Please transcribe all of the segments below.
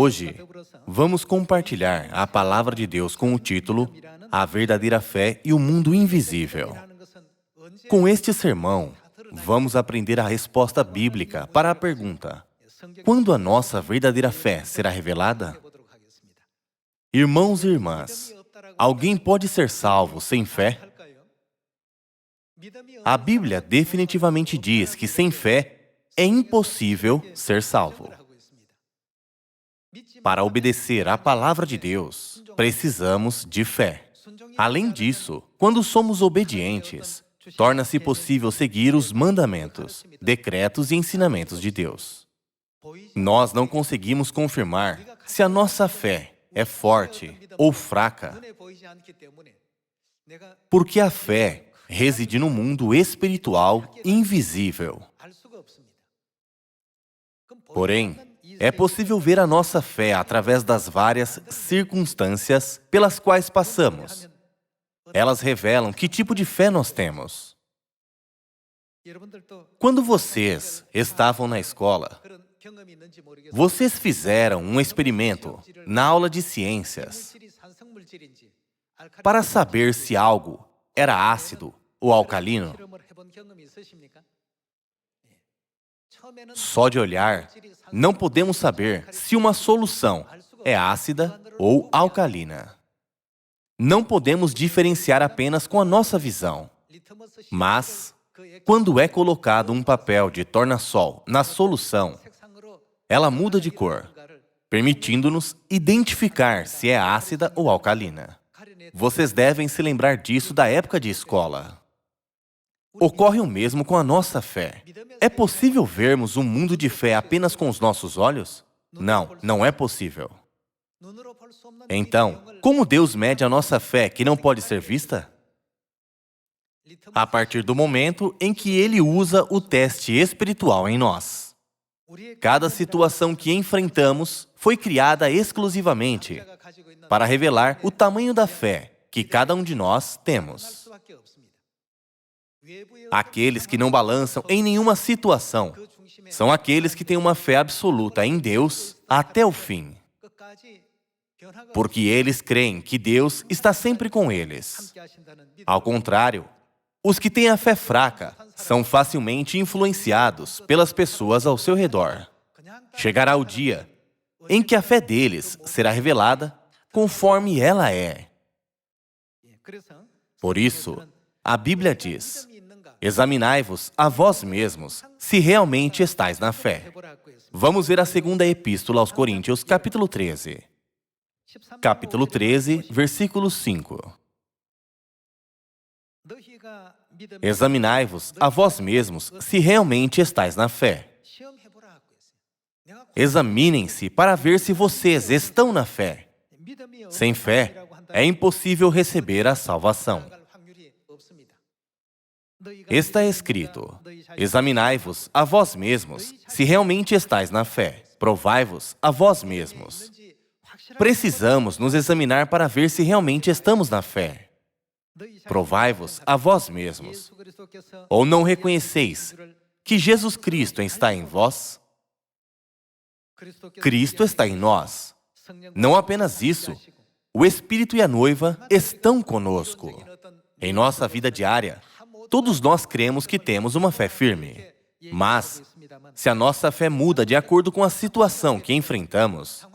Hoje, vamos compartilhar a Palavra de Deus com o título A Verdadeira Fé e o Mundo Invisível. Com este sermão, vamos aprender a resposta bíblica para a pergunta: quando a nossa verdadeira fé será revelada? Irmãos e irmãs, alguém pode ser salvo sem fé? A Bíblia definitivamente diz que sem fé é impossível ser salvo. Para obedecer à Palavra de Deus, precisamos de fé. Além disso, quando somos obedientes, torna-se possível seguir os mandamentos, decretos e ensinamentos de Deus. Nós não conseguimos confirmar se a nossa fé é forte ou fraca, porque a fé reside no mundo espiritual invisível. Porém, é possível ver a nossa fé através das várias circunstâncias pelas quais passamos. Elas revelam que tipo de fé nós temos. Quando vocês estavam na escola, vocês fizeram um experimento na aula de ciências para saber se algo era ácido ou alcalino. Só de olhar, não podemos saber se uma solução é ácida ou alcalina. Não podemos diferenciar apenas com a nossa visão. Mas, quando é colocado um papel de tornassol na solução, ela muda de cor, permitindo-nos identificar se é ácida ou alcalina. Vocês devem se lembrar disso da época de escola. Ocorre o mesmo com a nossa fé. É possível vermos um mundo de fé apenas com os nossos olhos? Não, não é possível. Então, como Deus mede a nossa fé que não pode ser vista? A partir do momento em que Ele usa o teste espiritual em nós. Cada situação que enfrentamos foi criada exclusivamente para revelar o tamanho da fé que cada um de nós temos. Aqueles que não balançam em nenhuma situação são aqueles que têm uma fé absoluta em Deus até o fim. Porque eles creem que Deus está sempre com eles. Ao contrário, os que têm a fé fraca são facilmente influenciados pelas pessoas ao seu redor. Chegará o dia em que a fé deles será revelada conforme ela é. Por isso, a Bíblia diz: examinai-vos a vós mesmos, se realmente estáis na fé. Vamos ver a segunda epístola aos Coríntios, capítulo 13. Capítulo 13, versículo 5. Examinai-vos a vós mesmos, se realmente estáis na fé. Examinem-se para ver se vocês estão na fé. Sem fé, é impossível receber a salvação. Está escrito: examinai-vos a vós mesmos, se realmente estáis na fé. Provai-vos a vós mesmos. Precisamos nos examinar para ver se realmente estamos na fé. Provai-vos a vós mesmos. Ou não reconheceis que Jesus Cristo está em vós? Cristo está em nós. Não apenas isso, o Espírito e a noiva estão conosco. Em nossa vida diária, todos nós cremos que temos uma fé firme. Mas, se a nossa fé muda de acordo com a situação que enfrentamos,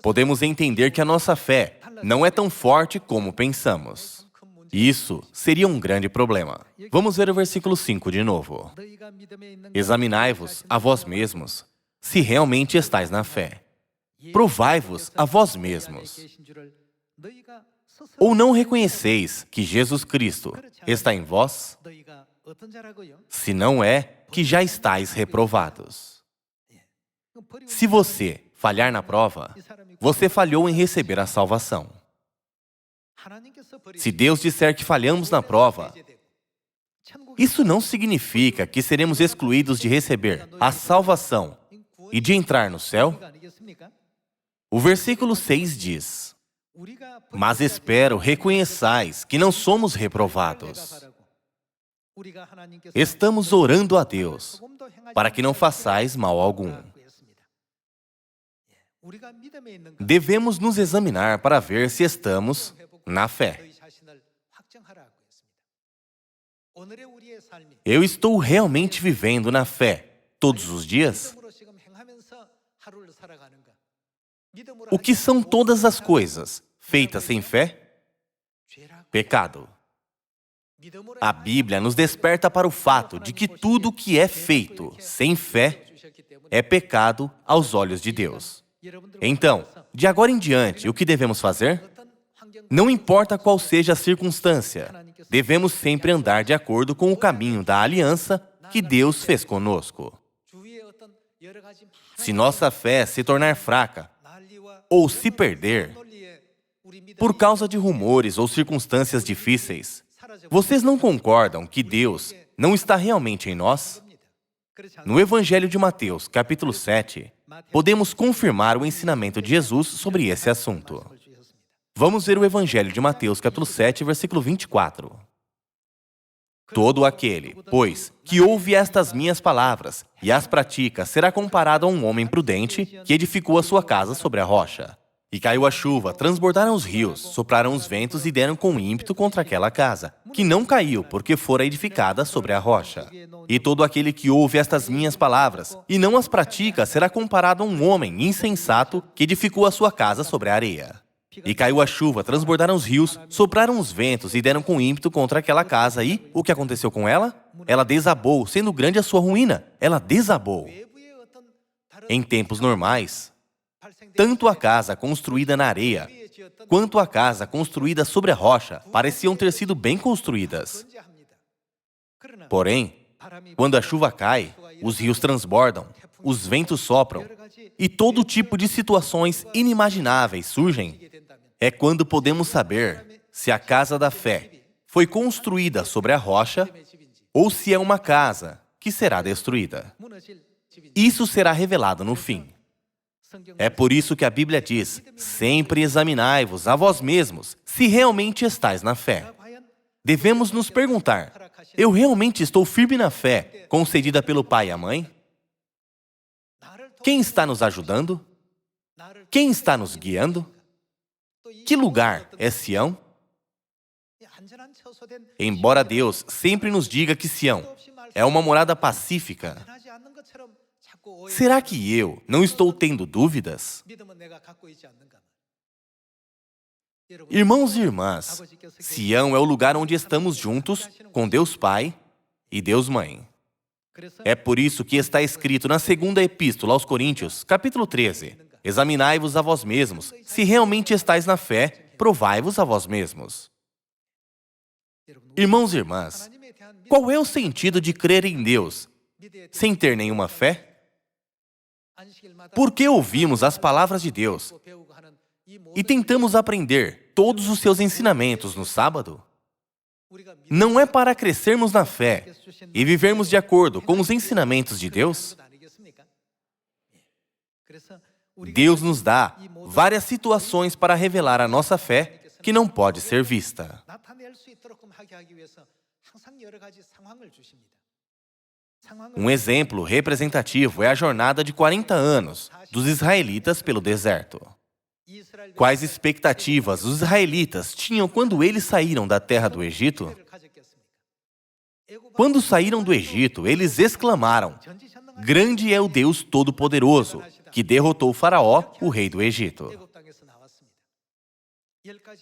podemos entender que a nossa fé não é tão forte como pensamos. Isso seria um grande problema. Vamos ver o versículo 5 de novo. Examinai-vos a vós mesmos, se realmente estáis na fé. Provai-vos a vós mesmos. Ou não reconheceis que Jesus Cristo está em vós? Se não é, que já estáis reprovados. Se você falhar na prova, você falhou em receber a salvação. Se Deus disser que falhamos na prova, isso não significa que seremos excluídos de receber a salvação e de entrar no céu? O versículo 6 diz: mas espero reconheçais que não somos reprovados. Estamos orando a Deus para que não façais mal algum. Devemos nos examinar para ver se estamos na fé. Eu estou realmente vivendo na fé todos os dias? O que são todas as coisas feitas sem fé? Pecado. A Bíblia nos desperta para o fato de que tudo que é feito sem fé é pecado aos olhos de Deus. Então, de agora em diante, o que devemos fazer? Não importa qual seja a circunstância, devemos sempre andar de acordo com o caminho da aliança que Deus fez conosco. Se nossa fé se tornar fraca ou se perder por causa de rumores ou circunstâncias difíceis, vocês não concordam que Deus não está realmente em nós? No Evangelho de Mateus, capítulo 7, podemos confirmar o ensinamento de Jesus sobre esse assunto. Vamos ver o Evangelho de Mateus, capítulo 7, versículo 24. Todo aquele, pois, que ouve estas minhas palavras e as pratica, será comparado a um homem prudente que edificou a sua casa sobre a rocha. E caiu a chuva, transbordaram os rios, sopraram os ventos e deram com ímpeto contra aquela casa, que não caiu, porque fora edificada sobre a rocha. E todo aquele que ouve estas minhas palavras e não as pratica, será comparado a um homem insensato que edificou a sua casa sobre a areia. E caiu a chuva, transbordaram os rios, sopraram os ventos e deram com ímpeto contra aquela casa. E o que aconteceu com ela? Ela desabou, sendo grande a sua ruína. Ela desabou. Em tempos normais, tanto a casa construída na areia, quanto a casa construída sobre a rocha, pareciam ter sido bem construídas. Porém, quando a chuva cai, os rios transbordam, os ventos sopram, e todo tipo de situações inimagináveis surgem, é quando podemos saber se a casa da fé foi construída sobre a rocha ou se é uma casa que será destruída. Isso será revelado no fim. É por isso que a Bíblia diz: sempre examinai-vos a vós mesmos, se realmente estáis na fé. Devemos nos perguntar: eu realmente estou firme na fé, concedida pelo pai e a mãe? Quem está nos ajudando? Quem está nos guiando? Que lugar é Sião? Embora Deus sempre nos diga que Sião é uma morada pacífica, será que eu não estou tendo dúvidas? Irmãos e irmãs, Sião é o lugar onde estamos juntos com Deus Pai e Deus Mãe. É por isso que está escrito na segunda epístola aos Coríntios, capítulo 13, examinai-vos a vós mesmos, se realmente estáis na fé, provai-vos a vós mesmos. Irmãos e irmãs, qual é o sentido de crer em Deus sem ter nenhuma fé? Por que ouvimos as palavras de Deus e tentamos aprender todos os seus ensinamentos no sábado? Não é para crescermos na fé e vivermos de acordo com os ensinamentos de Deus? Deus nos dá várias situações para revelar a nossa fé que não pode ser vista. Um exemplo representativo é a jornada de 40 anos dos israelitas pelo deserto. Quais expectativas os israelitas tinham quando eles saíram da terra do Egito? Quando saíram do Egito, eles exclamaram: grande é o Deus Todo-Poderoso, que derrotou o Faraó, o rei do Egito.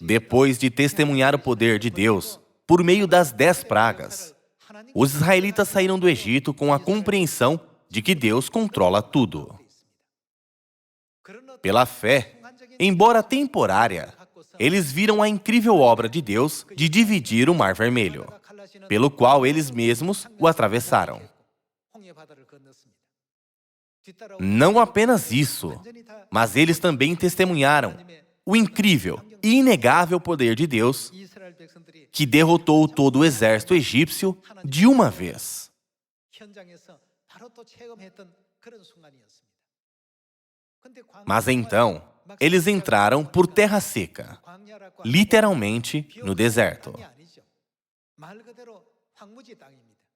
Depois de testemunhar o poder de Deus, por meio das 10 pragas, os israelitas saíram do Egito com a compreensão de que Deus controla tudo. Pela fé, embora temporária, eles viram a incrível obra de Deus de dividir o Mar Vermelho, pelo qual eles mesmos o atravessaram. Não apenas isso, mas eles também testemunharam o incrível e inegável poder de Deus que derrotou todo o exército egípcio de uma vez. Mas então, eles entraram por terra seca, literalmente no deserto.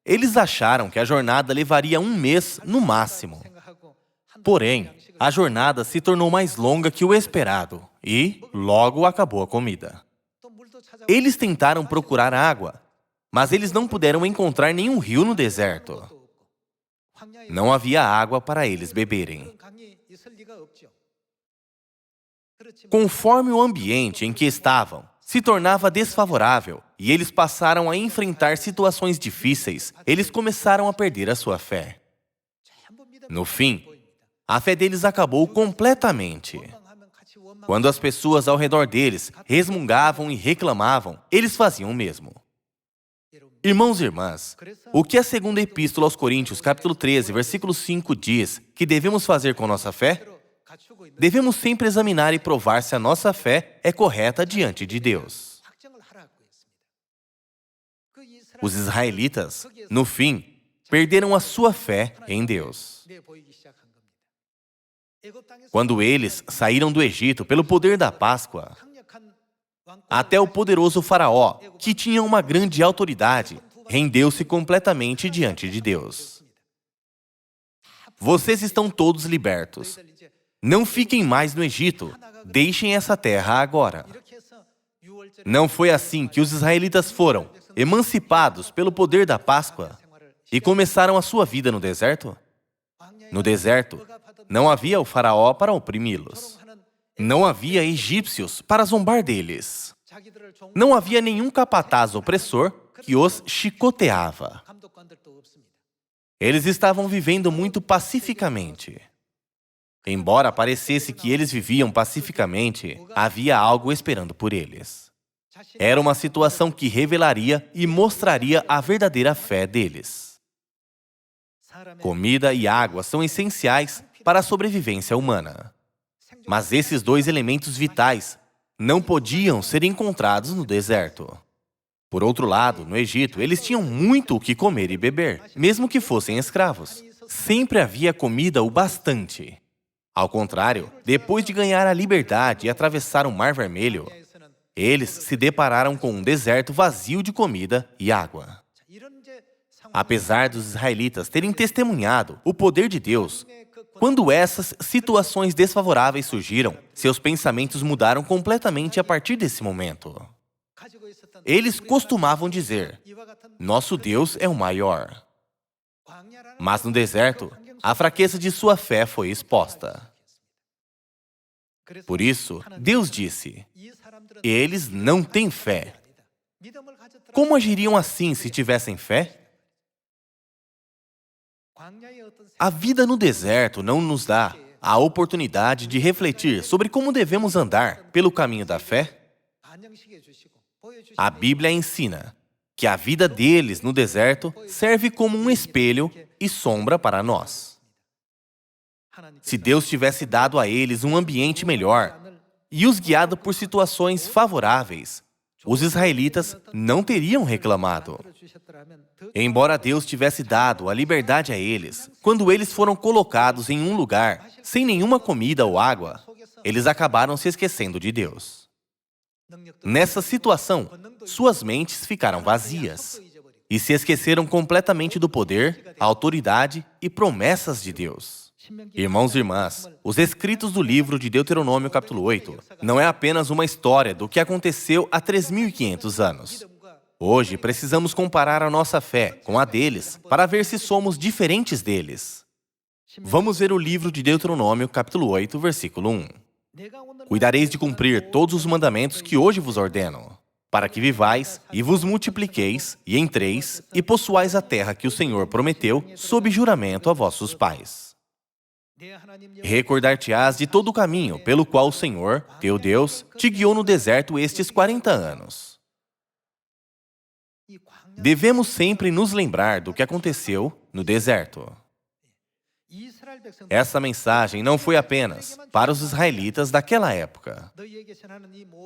Eles acharam que a jornada levaria um mês no máximo. Porém, a jornada se tornou mais longa que o esperado e, logo, acabou a comida. Eles tentaram procurar água, mas eles não puderam encontrar nenhum rio no deserto. Não havia água para eles beberem. Conforme o ambiente em que estavam se tornava desfavorável e eles passaram a enfrentar situações difíceis, eles começaram a perder a sua fé. No fim, a fé deles acabou completamente. Quando as pessoas ao redor deles resmungavam e reclamavam, eles faziam o mesmo. Irmãos e irmãs, o que a segunda epístola aos Coríntios, capítulo 13, versículo 5 diz que devemos fazer com nossa fé? Devemos sempre examinar e provar se a nossa fé é correta diante de Deus. Os israelitas, no fim, perderam a sua fé em Deus. Quando eles saíram do Egito pelo poder da Páscoa, até o poderoso faraó, que tinha uma grande autoridade, rendeu-se completamente diante de Deus. Vocês estão todos libertos. Não fiquem mais no Egito. Deixem essa terra agora. Não foi assim que os israelitas foram emancipados pelo poder da Páscoa e começaram a sua vida no deserto? No deserto, não havia o faraó para oprimi-los. Não havia egípcios para zombar deles. Não havia nenhum capataz opressor que os chicoteava. Eles estavam vivendo muito pacificamente. Embora parecesse que eles viviam pacificamente, havia algo esperando por eles. Era uma situação que revelaria e mostraria a verdadeira fé deles. Comida e água são essenciais para a sobrevivência humana. Mas esses dois elementos vitais não podiam ser encontrados no deserto. Por outro lado, no Egito, eles tinham muito o que comer e beber, mesmo que fossem escravos. Sempre havia comida o bastante. Ao contrário, depois de ganhar a liberdade e atravessar o Mar Vermelho, eles se depararam com um deserto vazio de comida e água. Apesar dos israelitas terem testemunhado o poder de Deus, quando essas situações desfavoráveis surgiram, seus pensamentos mudaram completamente a partir desse momento. Eles costumavam dizer: nosso Deus é o maior. Mas no deserto, a fraqueza de sua fé foi exposta. Por isso, Deus disse: eles não têm fé. Como agiriam assim se tivessem fé? A vida no deserto não nos dá a oportunidade de refletir sobre como devemos andar pelo caminho da fé? A Bíblia ensina que a vida deles no deserto serve como um espelho e sombra para nós. Se Deus tivesse dado a eles um ambiente melhor e os guiado por situações favoráveis, os israelitas não teriam reclamado. Embora Deus tivesse dado a liberdade a eles, quando eles foram colocados em um lugar sem nenhuma comida ou água, eles acabaram se esquecendo de Deus. Nessa situação, suas mentes ficaram vazias e se esqueceram completamente do poder, autoridade e promessas de Deus. Irmãos e irmãs, os escritos do livro de Deuteronômio capítulo 8 não é apenas uma história do que aconteceu há 3.500 anos. Hoje, precisamos comparar a nossa fé com a deles para ver se somos diferentes deles. Vamos ver o livro de Deuteronômio capítulo 8, versículo 1. Cuidareis de cumprir todos os mandamentos que hoje vos ordeno, para que vivais e vos multipliqueis e entreis e possuais a terra que o Senhor prometeu sob juramento a vossos pais. Recordar-te-ás de todo o caminho pelo qual o Senhor, teu Deus, te guiou no deserto estes 40 anos. Devemos sempre nos lembrar do que aconteceu no deserto. Essa mensagem não foi apenas para os israelitas daquela época.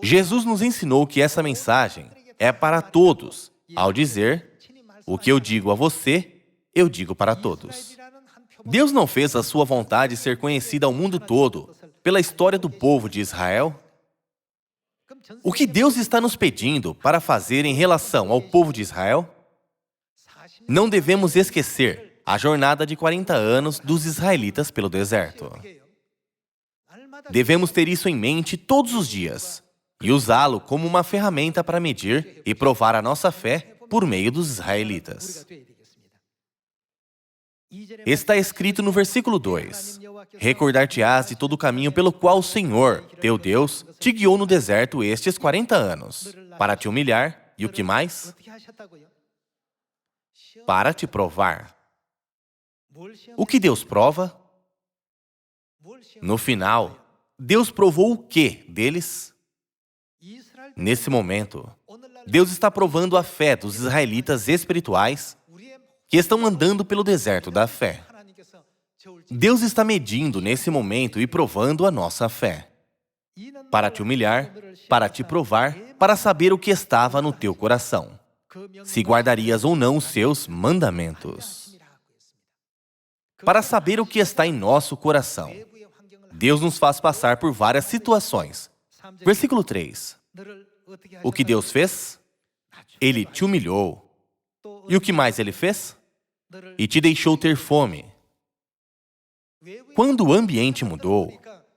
Jesus nos ensinou que essa mensagem é para todos, ao dizer: o que eu digo a você, eu digo para todos. Deus não fez a sua vontade ser conhecida ao mundo todo pela história do povo de Israel? O que Deus está nos pedindo para fazer em relação ao povo de Israel? Não devemos esquecer a jornada de 40 anos dos israelitas pelo deserto. Devemos ter isso em mente todos os dias e usá-lo como uma ferramenta para medir e provar a nossa fé por meio dos israelitas. Está escrito no versículo 2: Recordar-te-ás de todo o caminho pelo qual o Senhor, teu Deus, te guiou no deserto estes 40 anos, para te humilhar, e o que mais? Para te provar. O que Deus prova? No final, Deus provou o que deles? Nesse momento, Deus está provando a fé dos israelitas espirituais que estão andando pelo deserto da fé. Deus está medindo nesse momento e provando a nossa fé. Para te humilhar, para te provar, para saber o que estava no teu coração. Se guardarias ou não os seus mandamentos. Para saber o que está em nosso coração. Deus nos faz passar por várias situações. Versículo 3. O que Deus fez? Ele te humilhou. E o que mais Ele fez? E te deixou ter fome. Quando o ambiente mudou,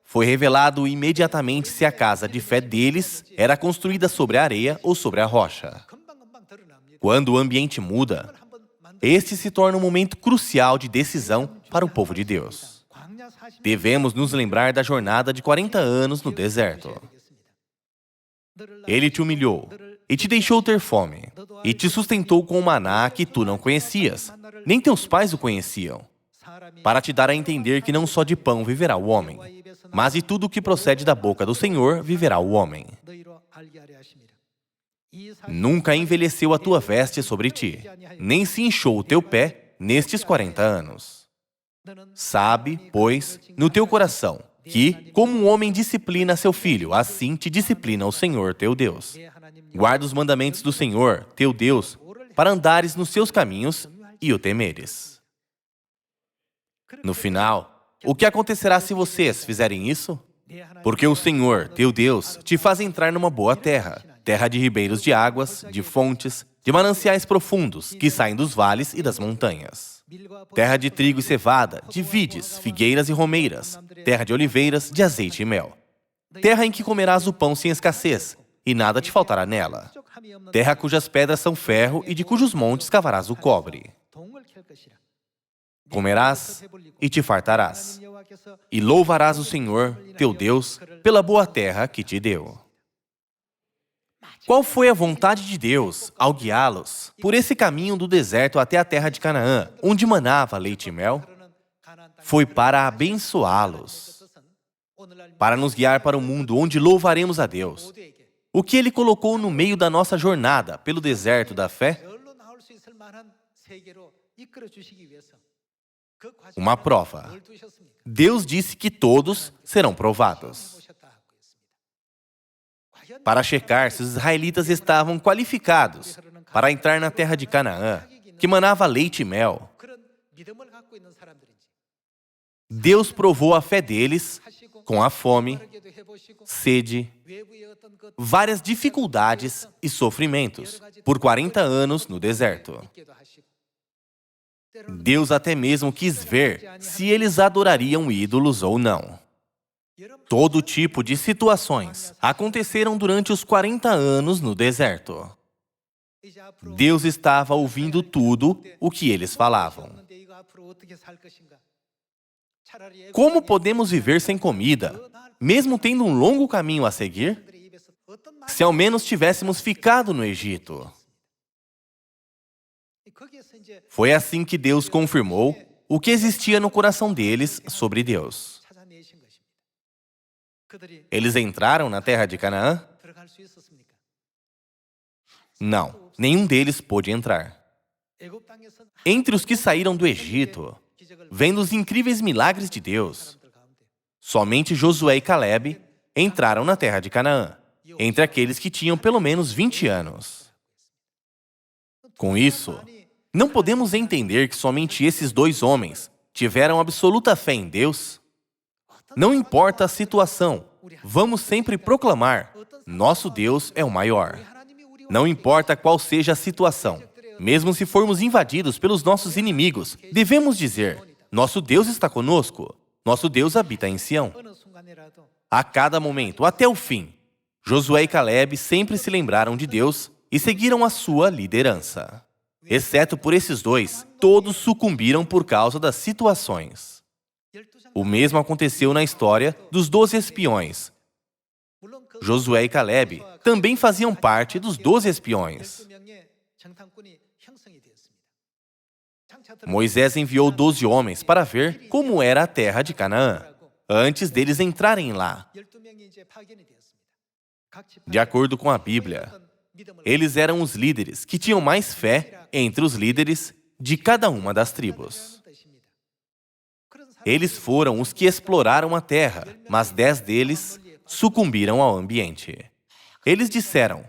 foi revelado imediatamente se a casa de fé deles era construída sobre a areia ou sobre a rocha. Quando o ambiente muda, este se torna um momento crucial de decisão para o povo de Deus. Devemos nos lembrar da jornada de 40 anos no deserto. Ele te humilhou e te deixou ter fome, e te sustentou com o maná que tu não conhecias, nem teus pais o conheciam, para te dar a entender que não só de pão viverá o homem, mas de tudo o que procede da boca do Senhor viverá o homem. Nunca envelheceu a tua veste sobre ti, nem se inchou o teu pé nestes 40 anos. Sabe, pois, no teu coração, que, como um homem disciplina seu filho, assim te disciplina o Senhor teu Deus. Guarda os mandamentos do Senhor, teu Deus, para andares nos seus caminhos e o temeres. No final, o que acontecerá se vocês fizerem isso? Porque o Senhor, teu Deus, te faz entrar numa boa terra, terra de ribeiros de águas, de fontes, de mananciais profundos, que saem dos vales e das montanhas. Terra de trigo e cevada, de vides, figueiras e romeiras, terra de oliveiras, de azeite e mel. Terra em que comerás o pão sem escassez, e nada te faltará nela. Terra cujas pedras são ferro e de cujos montes cavarás o cobre. Comerás e te fartarás, e louvarás o Senhor, teu Deus, pela boa terra que te deu. Qual foi a vontade de Deus ao guiá-los por esse caminho do deserto até a terra de Canaã, onde manava leite e mel? Foi para abençoá-los, para nos guiar para o mundo onde louvaremos a Deus. O que Ele colocou no meio da nossa jornada pelo deserto da fé? Uma prova. Deus disse que todos serão provados. Para checar se os israelitas estavam qualificados para entrar na terra de Canaã, que manava leite e mel. Deus provou a fé deles com a fome, sede, várias dificuldades e sofrimentos por 40 anos no deserto. Deus até mesmo quis ver se eles adorariam ídolos ou não. Todo tipo de situações aconteceram durante os 40 anos no deserto. Deus estava ouvindo tudo o que eles falavam. Como podemos viver sem comida, mesmo tendo um longo caminho a seguir? Se ao menos tivéssemos ficado no Egito. Foi assim que Deus confirmou o que existia no coração deles sobre Deus. Eles entraram na terra de Canaã? Não, nenhum deles pôde entrar. Entre os que saíram do Egito, vendo os incríveis milagres de Deus, somente Josué e Caleb entraram na terra de Canaã, entre aqueles que tinham pelo menos 20 anos. Com isso, não podemos entender que somente esses dois homens tiveram absoluta fé em Deus? Não importa a situação, vamos sempre proclamar: nosso Deus é o maior. Não importa qual seja a situação, Mesmo se formos invadidos pelos nossos inimigos, devemos dizer: nosso Deus está conosco, nosso Deus habita em Sião. A cada momento, até o fim, Josué e Caleb sempre se lembraram de Deus e seguiram a sua liderança. Exceto por esses dois, todos sucumbiram por causa das situações. O mesmo aconteceu na história dos 12 espiões. Josué e Caleb também faziam parte dos 12 espiões. Moisés enviou 12 homens para ver como era a terra de Canaã, antes deles entrarem lá. De acordo com a Bíblia, eles eram os líderes que tinham mais fé entre os líderes de cada uma das tribos. Eles foram os que exploraram a terra, mas 10 deles sucumbiram ao ambiente. Eles disseram: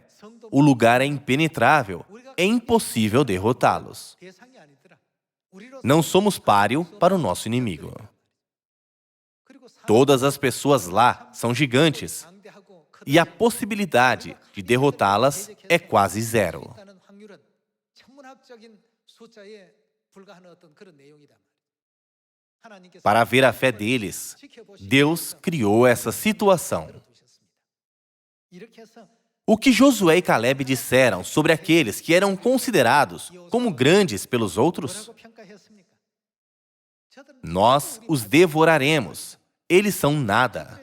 o lugar é impenetrável, é impossível derrotá-los. Não somos páreo para o nosso inimigo. Todas as pessoas lá são gigantes, e a possibilidade de derrotá-las é quase zero. Para ver a fé deles, Deus criou essa situação. O que Josué e Caleb disseram sobre aqueles que eram considerados como grandes pelos outros? Nós os devoraremos. Eles são nada.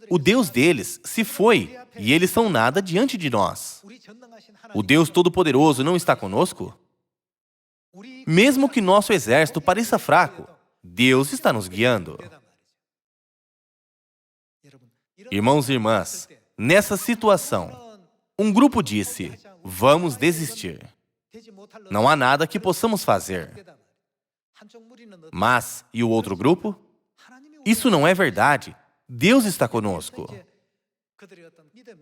O Deus deles se foi, e eles são nada diante de nós. O Deus Todo-Poderoso não está conosco? Mesmo que nosso exército pareça fraco, Deus está nos guiando. Irmãos e irmãs, nessa situação, um grupo disse: vamos desistir. Não há nada que possamos fazer. Mas, e o outro grupo? Isso não é verdade. Deus está conosco.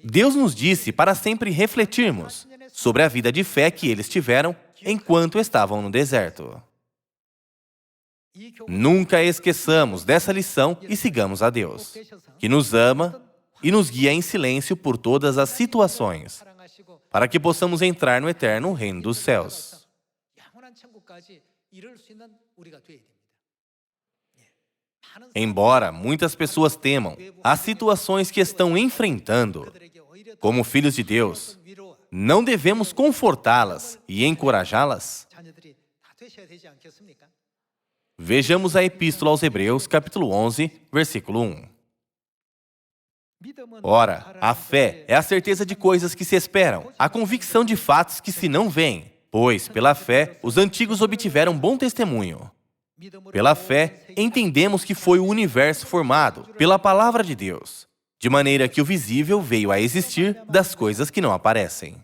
Deus nos disse para sempre refletirmos sobre a vida de fé que eles tiveram enquanto estavam no deserto. Nunca esqueçamos dessa lição e sigamos a Deus, que nos ama e nos guia em silêncio por todas as situações, para que possamos entrar no eterno reino dos céus. Embora muitas pessoas temam as situações que estão enfrentando, como filhos de Deus, não devemos confortá-las e encorajá-las? Vejamos a Epístola aos Hebreus, capítulo 11, versículo 1. Ora, a fé é a certeza de coisas que se esperam, a convicção de fatos que se não veem, pois, pela fé, os antigos obtiveram bom testemunho. Pela fé, entendemos que foi o universo formado pela palavra de Deus, de maneira que o visível veio a existir das coisas que não aparecem.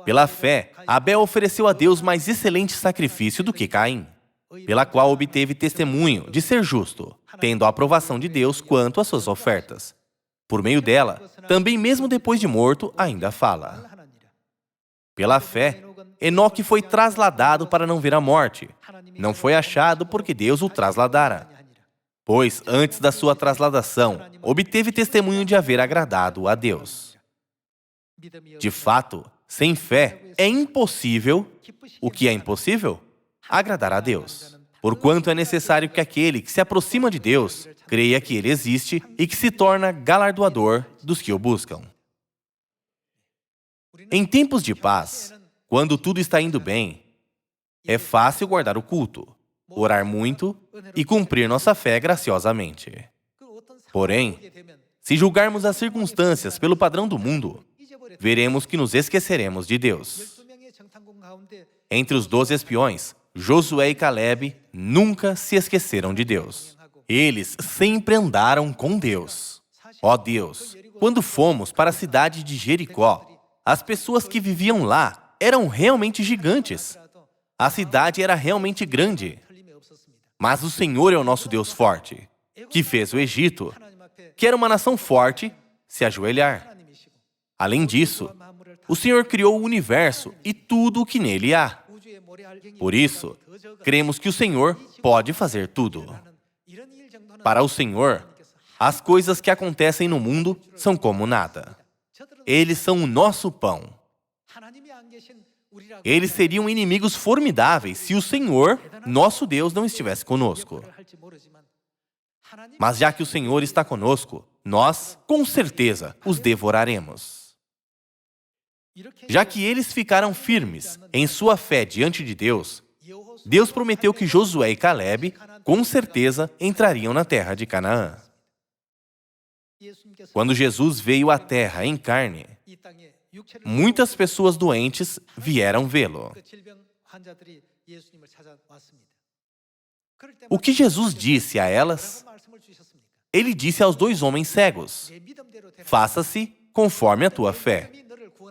Pela fé, Abel ofereceu a Deus mais excelente sacrifício do que Caim, pela qual obteve testemunho de ser justo, tendo a aprovação de Deus quanto às suas ofertas. Por meio dela, também mesmo depois de morto, ainda fala. Pela fé, Enoque foi trasladado para não ver a morte. Não foi achado porque Deus o trasladara. Pois, antes da sua trasladação, obteve testemunho de haver agradado a Deus. De fato, sem fé, é impossível. O que é impossível? Agradar a Deus. Porquanto é necessário que aquele que se aproxima de Deus creia que Ele existe e que se torna galardoador dos que o buscam. Em tempos de paz, quando tudo está indo bem, é fácil guardar o culto, orar muito e cumprir nossa fé graciosamente. Porém, se julgarmos as circunstâncias pelo padrão do mundo, veremos que nos esqueceremos de Deus. Entre os 12 espiões, Josué e Caleb nunca se esqueceram de Deus. Eles sempre andaram com Deus. Ó Deus, quando fomos para a cidade de Jericó, as pessoas que viviam lá eram realmente gigantes. A cidade era realmente grande. Mas o Senhor é o nosso Deus forte, que fez o Egito, que era uma nação forte, se ajoelhar. Além disso, o Senhor criou o universo e tudo o que nele há. Por isso, cremos que o Senhor pode fazer tudo. Para o Senhor, as coisas que acontecem no mundo são como nada. Eles são o nosso pão. Eles seriam inimigos formidáveis se o Senhor, nosso Deus, não estivesse conosco. Mas já que o Senhor está conosco, nós, com certeza, os devoraremos. Já que eles ficaram firmes em sua fé diante de Deus, Deus prometeu que Josué e Calebe, com certeza, entrariam na terra de Canaã. Quando Jesus veio à terra em carne, muitas pessoas doentes vieram vê-lo. O que Jesus disse a elas? Ele disse aos 2 homens cegos: faça-se conforme a tua fé.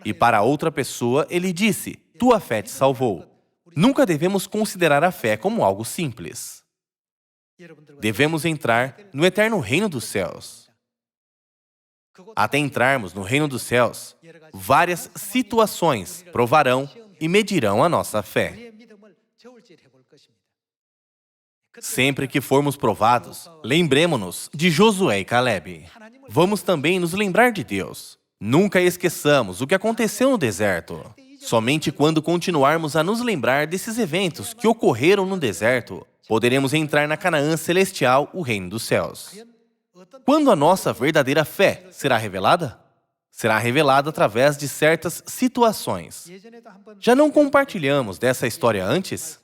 E para outra pessoa, ele disse: tua fé te salvou. Nunca devemos considerar a fé como algo simples. Devemos entrar no eterno reino dos céus. Até entrarmos no reino dos céus, várias situações provarão e medirão a nossa fé. Sempre que formos provados, lembremo-nos de Josué e Calebe. Vamos também nos lembrar de Deus. Nunca esqueçamos o que aconteceu no deserto. Somente quando continuarmos a nos lembrar desses eventos que ocorreram no deserto, poderemos entrar na Canaã celestial, o reino dos céus. Quando a nossa verdadeira fé será revelada? Será revelada através de certas situações. Já não compartilhamos dessa história antes?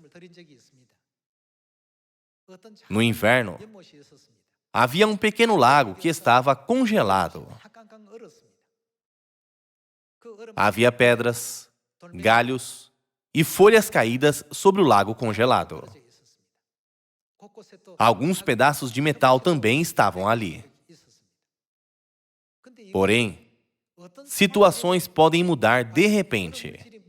No inverno, havia um pequeno lago que estava congelado. Havia pedras, galhos e folhas caídas sobre o lago congelado. Alguns pedaços de metal também estavam ali. Porém, situações podem mudar de repente.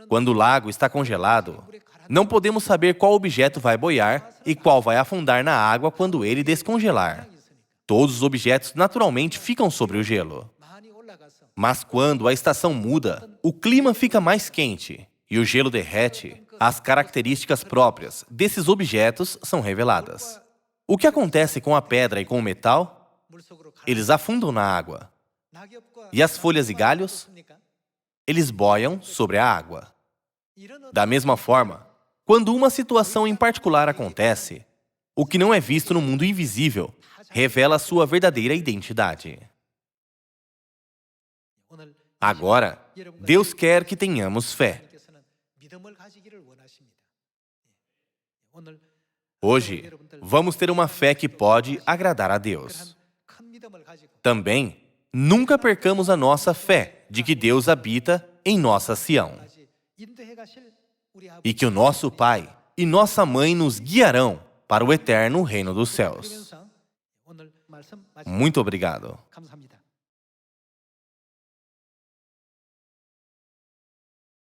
Quando o lago está congelado, não podemos saber qual objeto vai boiar e qual vai afundar na água quando ele descongelar. Todos os objetos naturalmente ficam sobre o gelo. Mas quando a estação muda, o clima fica mais quente e o gelo derrete, as características próprias desses objetos são reveladas. O que acontece com a pedra e com o metal? Eles afundam na água. E as folhas e galhos? Eles boiam sobre a água. Da mesma forma, quando uma situação em particular acontece, o que não é visto no mundo invisível revela sua verdadeira identidade. Agora, Deus quer que tenhamos fé. Hoje, vamos ter uma fé que pode agradar a Deus. Também, nunca percamos a nossa fé de que Deus habita em nossa Sião. E que o nosso Pai e nossa Mãe nos guiarão para o eterno reino dos céus. Muito obrigado.